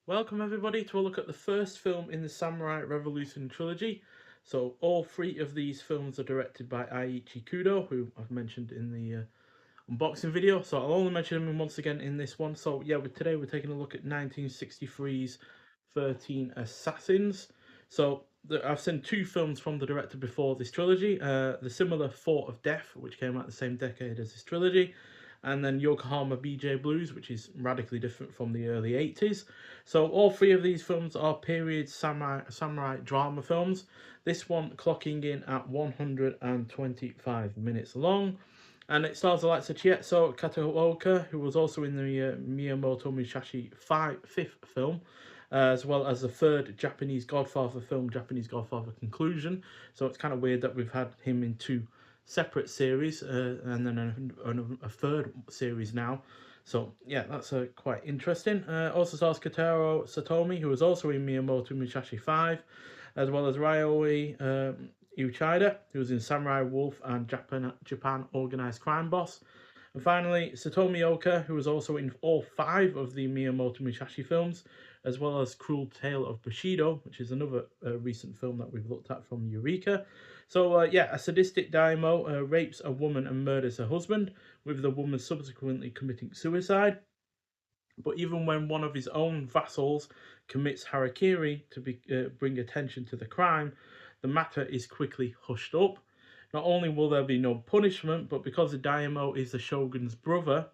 Welcome everybody to a look at the first film in the Samurai Revolution trilogy. So all three of these films are directed by Eiichi Kudo, who I've mentioned in the unboxing video. So I'll only mention him once again in this one. So yeah, today we're taking a look at 1963's 13 Assassins. So I've seen two films from the director before this trilogy. The similar Thought of Death, which came out the same decade as this trilogy, and then Yokohama BJ Blues, which is radically different from the early 80s. So all three of these films are period samurai drama films. This one clocking in at 125 minutes long. And it stars the likes of Chietzo Kataoka, who was also in the Miyamoto Musashi fifth film, as well as the third Japanese Godfather film, Japanese Godfather Conclusion. So it's kind of weird that we've had him in two separate series and then a third series now. So yeah, that's quite interesting. Also stars Kotaro Satomi, who was also in Miyamoto Musashi 5, as well as Ryoi Uchida, who was in Samurai Wolf and Japan Organized Crime Boss. And finally, Satomi Oka, who was also in all five of the Miyamoto Musashi films, as well as Cruel Tale of Bushido, which is another recent film that we've looked at from Eureka. So, yeah, a sadistic daimyo rapes a woman and murders her husband, with the woman subsequently committing suicide. But even when one of his own vassals commits harakiri to bring attention to the crime, the matter is quickly hushed up. Not only will there be no punishment, but because the daimyo is the shogun's brother,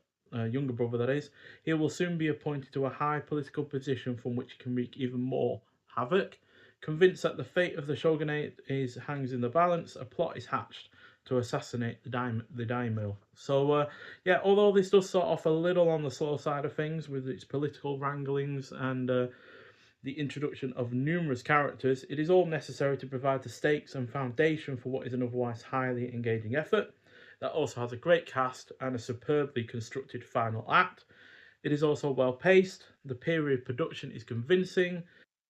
younger brother that is, he will soon be appointed to a high political position from which he can wreak even more havoc. Convinced that the fate of the shogunate hangs in the balance, a plot is hatched to assassinate the daimyo. So, yeah, although this does start off a little on the slow side of things with its political wranglings and the introduction of numerous characters, it is all necessary to provide the stakes and foundation for what is an otherwise highly engaging effort that also has a great cast and a superbly constructed final act. It is also well paced, the period production is convincing,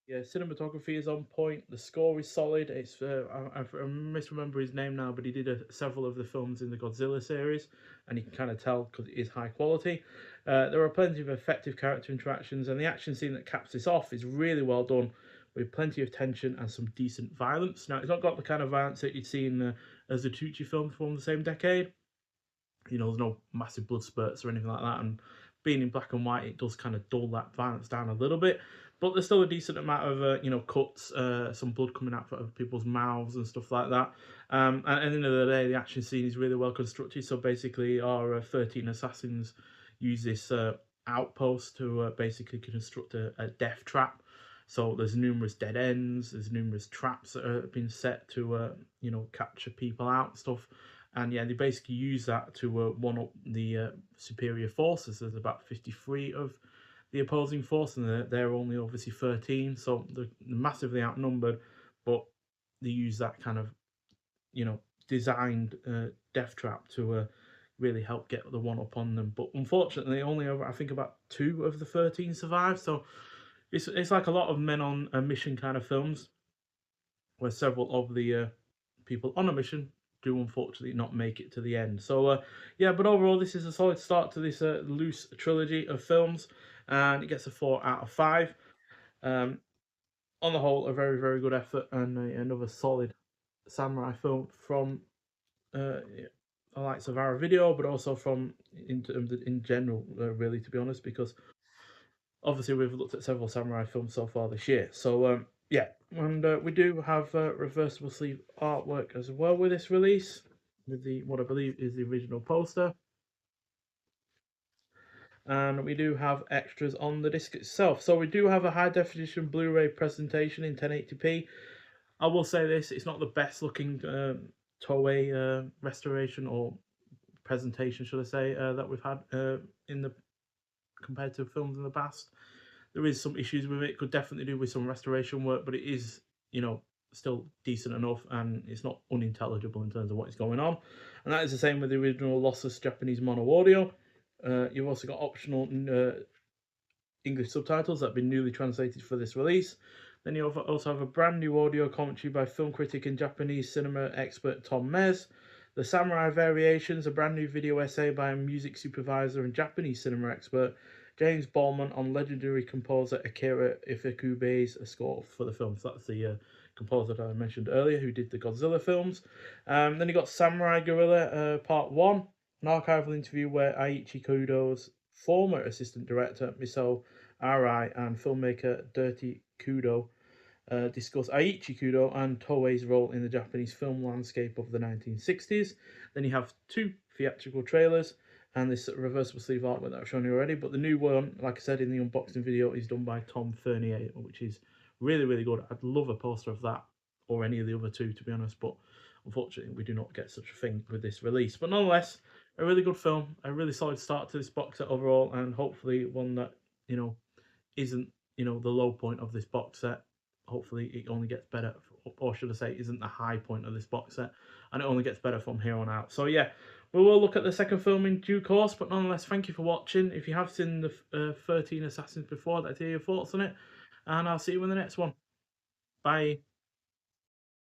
yeah, cinematography is on point. The score is solid. It's I misremember his name now, but he did several of the films in the Godzilla series, and you can kind of tell because it is high quality. There are plenty of effective character interactions, and the action scene that caps this off is really well done, with plenty of tension and some decent violence. Now, it's not got the kind of violence that you'd see in as the Tucci films from the same decade. You know, there's no massive blood spurts or anything like that, and being in black and white, it does kind of dull that violence down a little bit. But there's still a decent amount of cuts, some blood coming out of people's mouths and stuff like that. And at the end of the day, the action scene is really well constructed. So basically, our 13 assassins use this outpost to basically construct a death trap. So there's numerous dead ends, there's numerous traps that have been set to capture people out and stuff. And yeah, they basically use that to one up the superior forces. There's about 53 of the opposing force, and they're only obviously 13, so they're massively outnumbered. But they use that kind of designed death trap to really help get the one up on them. But unfortunately, only I think about 2 of the 13 survive. So it's like a lot of men on a mission kind of films, where several of the people on a mission do unfortunately not make it to the end. So yeah, but overall this is a solid start to this loose trilogy of films, and it gets a 4 out of 5. Um, on the whole, a very very good effort and another solid samurai film from the likes of our video, but also from in general, really, to be honest, because obviously we've looked at several samurai films so far this year. So yeah, and we do have reversible sleeve artwork as well with this release, with the what I believe is the original poster, and we do have extras on the disc itself. So we do have a high definition Blu-ray presentation in 1080p. I will say this: it's not the best looking Toei restoration or presentation, should I say, that we've had in the compared to films in the past. There is some issues with it. Could definitely do with some restoration work, but it is, still decent enough, and it's not unintelligible in terms of what is going on. And that is the same with the original lossless Japanese mono audio. You've also got optional English subtitles that have been newly translated for this release. Then you also have a brand new audio commentary by film critic and Japanese cinema expert Tom Mez. The Samurai Variations, a brand new video essay by a music supervisor and Japanese cinema expert James Ballman on legendary composer Akira Ifukube's score for the film. So that's the composer that I mentioned earlier, who did the Godzilla films. Then you got Samurai Gorilla Part 1, an archival interview where Eiichi Kudo's former assistant director, Miso Arai, and filmmaker Dirty Kudo discuss Eiichi Kudo and Toei's role in the Japanese film landscape of the 1960s. Then you have 2 theatrical trailers and this reversible sleeve artwork that I've shown you already. But the new one, like I said in the unboxing video, is done by Tom Fernier, which is really, really good. I'd love a poster of that or any of the other 2, to be honest, but unfortunately we do not get such a thing with this release. But nonetheless, a really good film, a really solid start to this box set overall, and hopefully one that, isn't, the low point of this box set. Hopefully it only gets better, or should I say, isn't the high point of this box set, and it only gets better from here on out. So yeah, we will look at the second film in due course, but nonetheless, thank you for watching. If you have seen the 13 Assassins before, I'd like to hear your thoughts on it, and I'll see you in the next one. Bye.